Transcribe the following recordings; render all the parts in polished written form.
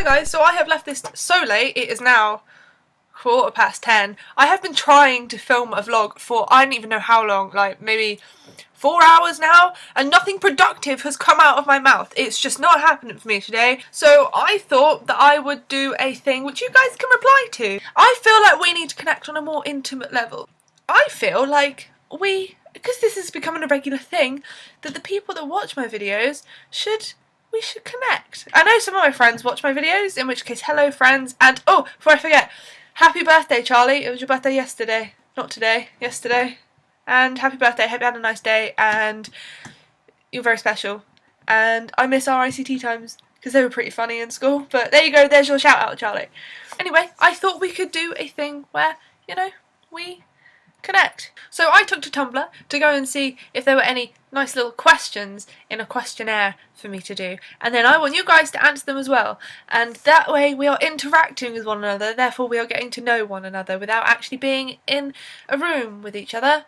guys, so I have left this so late. It is now 10:15. I have been trying to film a vlog for I don't even know how long, like maybe 4 hours now, and nothing productive has come out of my mouth. It's just not happening for me today. So I thought that I would do a thing which you guys can reply to. I feel like we need to connect on a more intimate level. I feel like because this is becoming a regular thing, that the people that watch my videos we should connect. I know some of my friends watch my videos, in which case hello friends, and oh, before I forget, happy birthday Charlie, it was your birthday yesterday, not today, yesterday, and happy birthday, hope you had a nice day, and you're very special, and I miss our ICT times, because they were pretty funny in school, but there you go, there's your shout out Charlie. Anyway, I thought we could do a thing where, you know, we connect. So I took to Tumblr to go and see if there were any nice little questions in a questionnaire for me to do, and then I want you guys to answer them as well, and that way we are interacting with one another, therefore we are getting to know one another without actually being in a room with each other.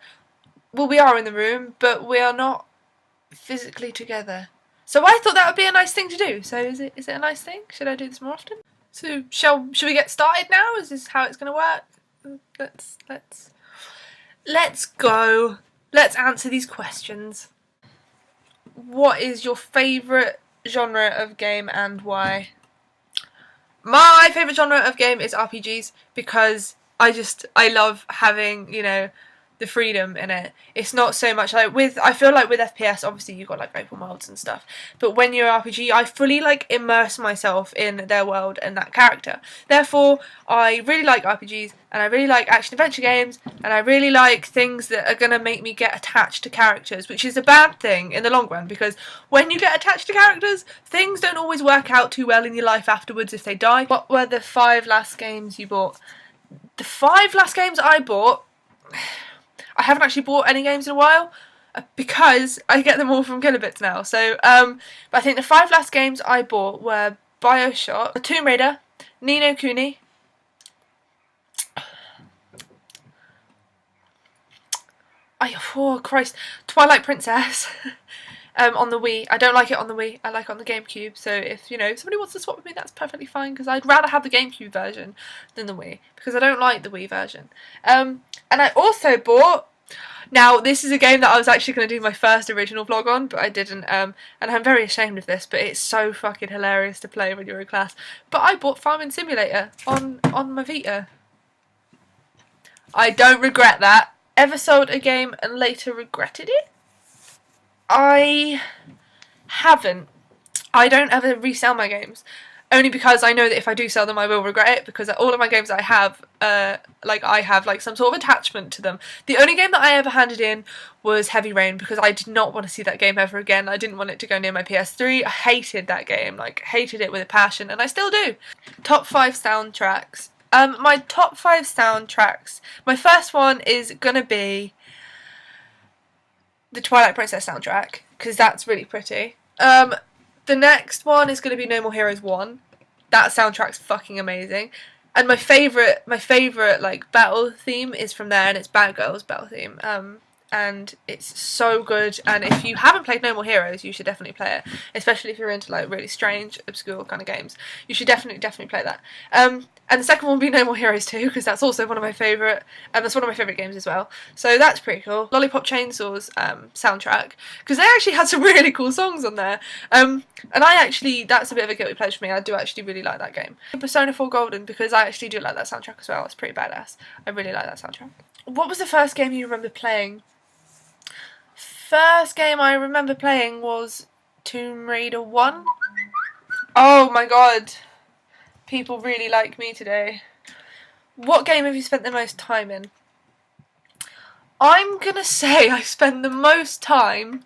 Well, we are in the room, but we are not physically together. So I thought that would be a nice thing to do. So is it a nice thing? Should I do this more often? So should we get started now? Is this how it's going to work? Let's go. Let's answer these questions. What is your favourite genre of game and why? My favourite genre of game is RPGs because I love having, you know, the freedom in it. It's not so much like I feel like with FPS obviously you've got like open worlds and stuff, but when you're RPG I fully like immerse myself in their world and that character. Therefore I really like RPGs, and I really like action adventure games, and I really like things that are gonna make me get attached to characters, which is a bad thing in the long run, because when you get attached to characters things don't always work out too well in your life afterwards if they die. What were the 5 last games you bought? The 5 last games I bought, I haven't actually bought any games in a while because I get them all from Kilobits now. So, but I think the 5 last games I bought were BioShock, Tomb Raider, Ni no Kuni, oh Christ, Twilight Princess on the Wii. I don't like it on the Wii, I like it on the GameCube, so if, you know, somebody wants to swap with me, that's perfectly fine, because I'd rather have the GameCube version than the Wii, because I don't like the Wii version. And I also bought, now this is a game that I was actually going to do my first original vlog on, but I didn't, and I'm very ashamed of this, but it's so fucking hilarious to play when you're in class. But I bought Farming Simulator on my Vita. I don't regret that. Ever sold a game and later regretted it? I haven't. I don't ever resell my games, only because I know that if I do sell them I will regret it, because all of my games I have, I have like some sort of attachment to them. The only game that I ever handed in was Heavy Rain, because I did not want to see that game ever again. I didn't want it to go near my PS3. I hated that game, like hated it with a passion, and I still do. Top 5 soundtracks. My top 5 soundtracks, my first one is gonna be the Twilight Princess soundtrack, because that's really pretty. The next one is going to be No More Heroes 1. That soundtrack's fucking amazing. And my favourite like battle theme is from there, and it's Batgirl's battle theme. And it's so good, and if you haven't played No More Heroes you should definitely play it, especially if you're into like really strange, obscure kind of games. You should definitely play that. And the second one will be No More Heroes 2, because that's also one of my favourite, and that's one of my favourite games as well, so that's pretty cool. Lollipop Chainsaw's soundtrack, because they actually had some really cool songs on there, and that's a bit of a guilty pleasure for me. I do actually really like that game. Persona 4 Golden, because I actually do like that soundtrack as well. It's pretty badass. I really like that soundtrack. What was the first game you remember playing? First game I remember playing was Tomb Raider 1. Oh my god. People really like me today. What game have you spent the most time in? I'm gonna say I spent the most time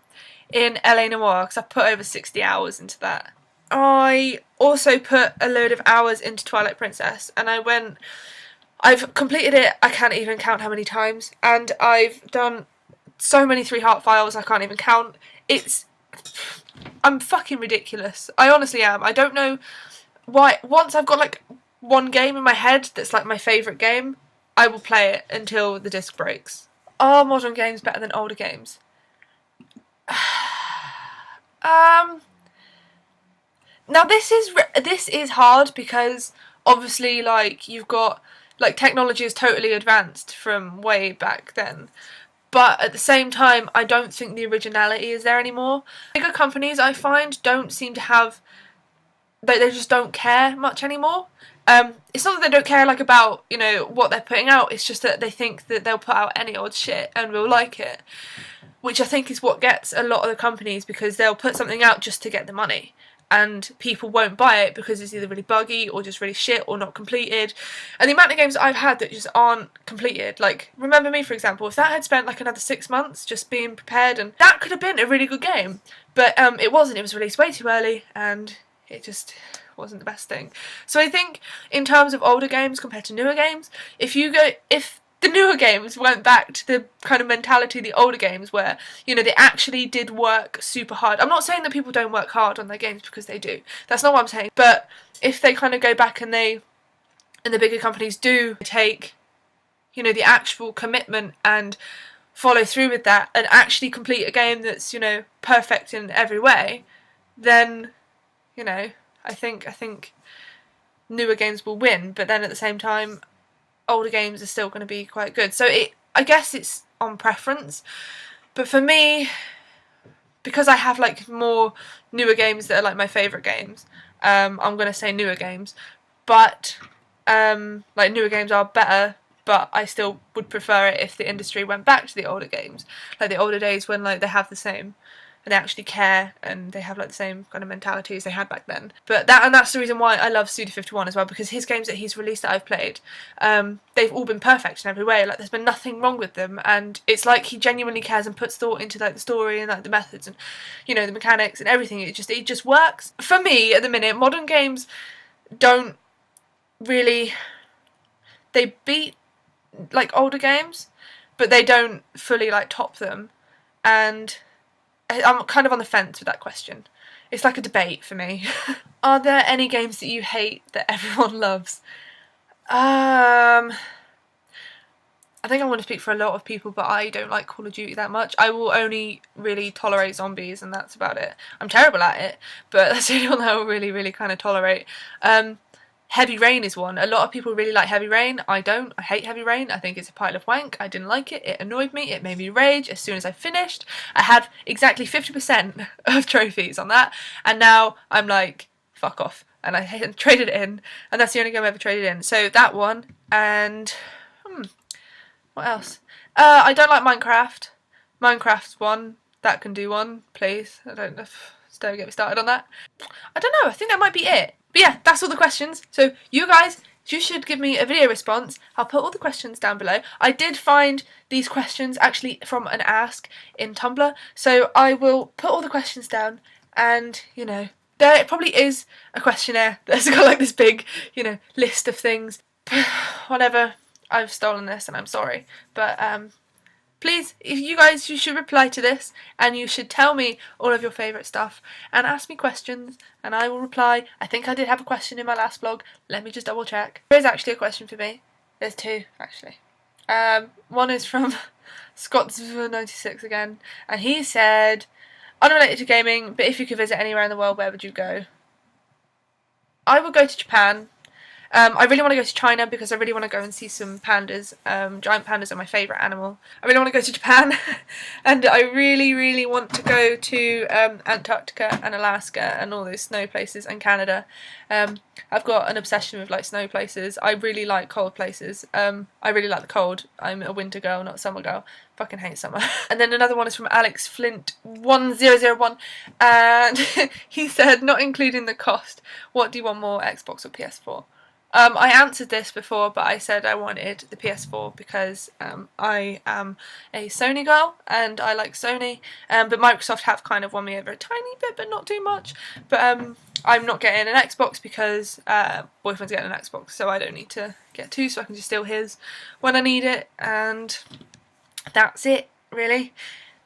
in LA Noire, because I put over 60 hours into that. I also put a load of hours into Twilight Princess, and I've completed it, I can't even count how many times, and I've done so many 3 heart files I can't even count. I'm fucking ridiculous. I honestly am. I don't know why. Once I've got like one game in my head that's like my favourite game, I will play it until the disc breaks. Are modern games better than older games? Now this is hard because obviously like you've got like technology is totally advanced from way back then. But at the same time, I don't think the originality is there anymore. Bigger companies, I find, don't seem to have... they just don't care much anymore. It's not that they don't care like about, you know, what they're putting out, it's just that they think that they'll put out any odd shit and we'll like it. Which I think is what gets a lot of the companies, because they'll put something out just to get the money. And people won't buy it because it's either really buggy or just really shit or not completed. And the amount of games I've had that just aren't completed, like Remember Me for example, if that had spent like another 6 months just being prepared, and that could have been a really good game, but it wasn't. It was released way too early and it just wasn't the best thing. So I think in terms of older games compared to newer games, if the newer games went back to the kind of mentality of the older games where, you know, they actually did work super hard. I'm not saying that people don't work hard on their games, because they do. That's not what I'm saying. But if they kind of go back and the bigger companies do take, you know, the actual commitment and follow through with that and actually complete a game that's, you know, perfect in every way, then, you know, I think newer games will win. But then at the same time, older games are still going to be quite good. So I guess it's on preference, but for me, because I have like more newer games that are like my favourite games, I'm going to say newer games, but like newer games are better, but I still would prefer it if the industry went back to the older games, like the older days when like they have the same, and they actually care, and they have like the same kind of mentality as they had back then. But that's the reason why I love Suda51 as well, because his games that he's released that I've played, they've all been perfect in every way. Like there's been nothing wrong with them, and it's like he genuinely cares and puts thought into like the story and like the methods and, you know, the mechanics and everything. It just works. For me at the minute, modern games don't really, they beat like older games, but they don't fully like top them, and I'm kind of on the fence with that question. It's like a debate for me. Are there any games that you hate that everyone loves? I think I'm going to speak for a lot of people, but I don't like Call of Duty that much. I will only really tolerate zombies, and that's about it. I'm terrible at it, but that's the only one that I will really kind of tolerate. Heavy Rain is one. A lot of people really like Heavy Rain. I don't. I hate Heavy Rain. I think it's a pile of wank. I didn't like it. It annoyed me. It made me rage as soon as I finished. I had exactly 50% of trophies on that, and now I'm like, fuck off. And I traded it in, and that's the only game I ever traded in. So that one, and what else? I don't like Minecraft. Minecraft's one. That can do one, please. I don't know. Don't get me started on that. I don't know. I think that might be it. But yeah, that's all the questions. So you guys, you should give me a video response. I'll put all the questions down below. I did find these questions actually from an ask in Tumblr, so I will put all the questions down, and, you know, there probably is a questionnaire that's got like this big, you know, list of things. Whatever, I've stolen this and I'm sorry, but please, if you should reply to this, and you should tell me all of your favourite stuff and ask me questions, and I will reply. I think I did have a question in my last vlog. Let me just double check. There is actually a question for me. There's two, actually. One is from Scots96 again, and he said, unrelated to gaming, but if you could visit anywhere in the world, where would you go? I would go to Japan. I really want to go to China because I really want to go and see some pandas. Giant pandas are my favourite animal. I really want to go to Japan and I really want to go to Antarctica and Alaska and all those snow places, and Canada. I've got an obsession with like snow places. I really like cold places. I really like the cold. I'm a winter girl, not a summer girl. Fucking hate summer. And then another one is from Alex Flint 1001, and he said, not including the cost, what do you want more, Xbox or PS4? I answered this before, but I said I wanted the PS4 because I am a Sony girl and I like Sony, but Microsoft have kind of won me over a tiny bit, but not too much. But I'm not getting an Xbox because boyfriend's getting an Xbox, so I don't need to get two, so I can just steal his when I need it, and that's it, really.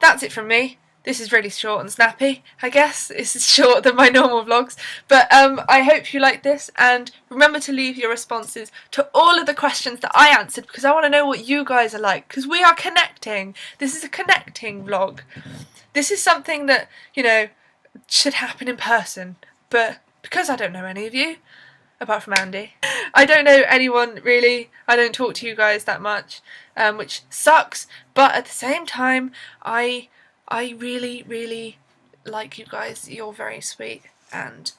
That's it from me. This is really short and snappy, I guess. This is shorter than my normal vlogs. But I hope you like this, and remember to leave your responses to all of the questions that I answered, because I want to know what you guys are like, because we are connecting. This is a connecting vlog. This is something that, you know, should happen in person, but because I don't know any of you, apart from Andy. I don't know anyone really. I don't talk to you guys that much, which sucks, but at the same time, I really, really like you guys. You're very sweet. And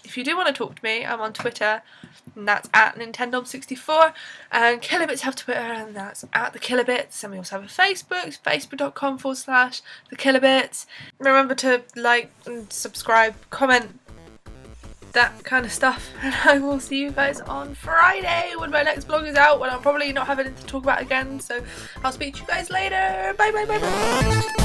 if you do want to talk to me, I'm on Twitter, and that's at Nintendo64, and Kilobits have Twitter, and that's at the Kilobits, and we also have a Facebook, facebook.com/the Kilobits. Remember to like and subscribe, comment, that kind of stuff, and I will see you guys on Friday when my next vlog is out, when I'll probably not have anything to talk about again, so I'll speak to you guys later. Bye bye bye bye.